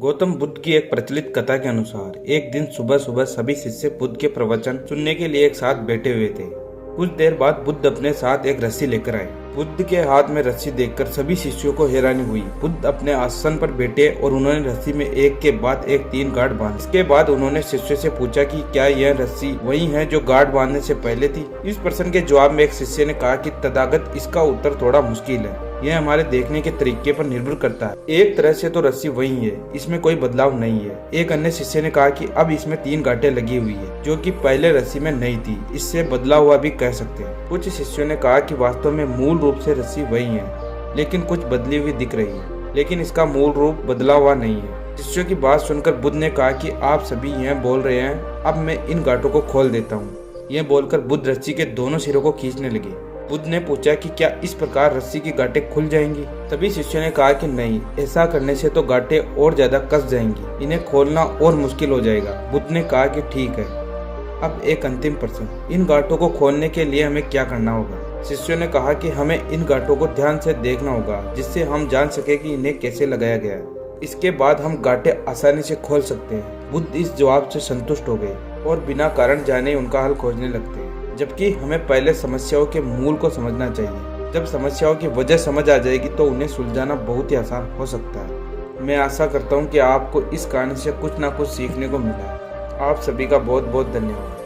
गौतम बुद्ध की एक प्रचलित कथा के अनुसार एक दिन सुबह सुबह सभी शिष्य बुद्ध के प्रवचन सुनने के लिए एक साथ बैठे हुए थे। कुछ देर बाद बुद्ध अपने साथ एक रस्सी लेकर आए। बुद्ध के हाथ में रस्सी देखकर सभी शिष्यों को हैरानी हुई। बुद्ध अपने आसन पर बैठे और उन्होंने रस्सी में एक के बाद एक 3 गांठ बांध। इसके बाद उन्होंने शिष्य से पूछा कि क्या यह रस्सी वही है जो गांठ बांधने से पहले थी। इस प्रश्न के जवाब में एक शिष्य ने कहा कि तथागत, इसका उत्तर थोड़ा मुश्किल है। यह हमारे देखने के तरीके पर निर्भर करता है। एक तरह से तो रस्सी वही है, इसमें कोई बदलाव नहीं है। एक अन्य शिष्य ने कहा कि अब इसमें 3 गांठें लगी हुई है जो कि पहले रस्सी में नहीं थी, इससे बदला हुआ भी कह सकते हैं। कुछ शिष्यों ने कहा कि वास्तव में मूल रूप से रस्सी वही है, लेकिन कुछ बदली हुई दिख रही है, लेकिन इसका मूल रूप बदला हुआ नहीं है। शिष्यों की बात सुनकर बुद्ध ने कहा कि आप सभी यह बोल रहे हैं, अब मैं इन गांठों को खोल देता हूँ। यह बोलकर बुद्ध रस्सी के दोनों सिरों को खींचने लगे। बुद्ध ने पूछा कि क्या इस प्रकार रस्सी की गांठें खुल जाएंगी। सभी शिष्यों ने कहा कि नहीं, ऐसा करने से तो गांठें और ज्यादा कस जाएंगी, इन्हें खोलना और मुश्किल हो जाएगा। बुद्ध ने कहा कि ठीक है। अब एक अंतिम प्रश्न, इन गांठों को खोलने के लिए हमें क्या करना होगा। शिष्यों ने कहा कि हमें इन गांठों को ध्यान से देखना होगा, जिससे हम जान सके कि इन्हें कैसे लगाया गया है। इसके बाद हम गांठें आसानी से खोल सकते हैं। बुद्ध इस जवाब से संतुष्ट हो गए और बिना कारण जाने उनका हल खोजने लगते। जबकि हमें पहले समस्याओं के मूल को समझना चाहिए। जब समस्याओं की वजह समझ आ जाएगी तो उन्हें सुलझाना बहुत ही आसान हो सकता है। मैं आशा करता हूँ कि आपको इस कहानी से कुछ ना कुछ सीखने को मिला है। आप सभी का बहुत बहुत धन्यवाद।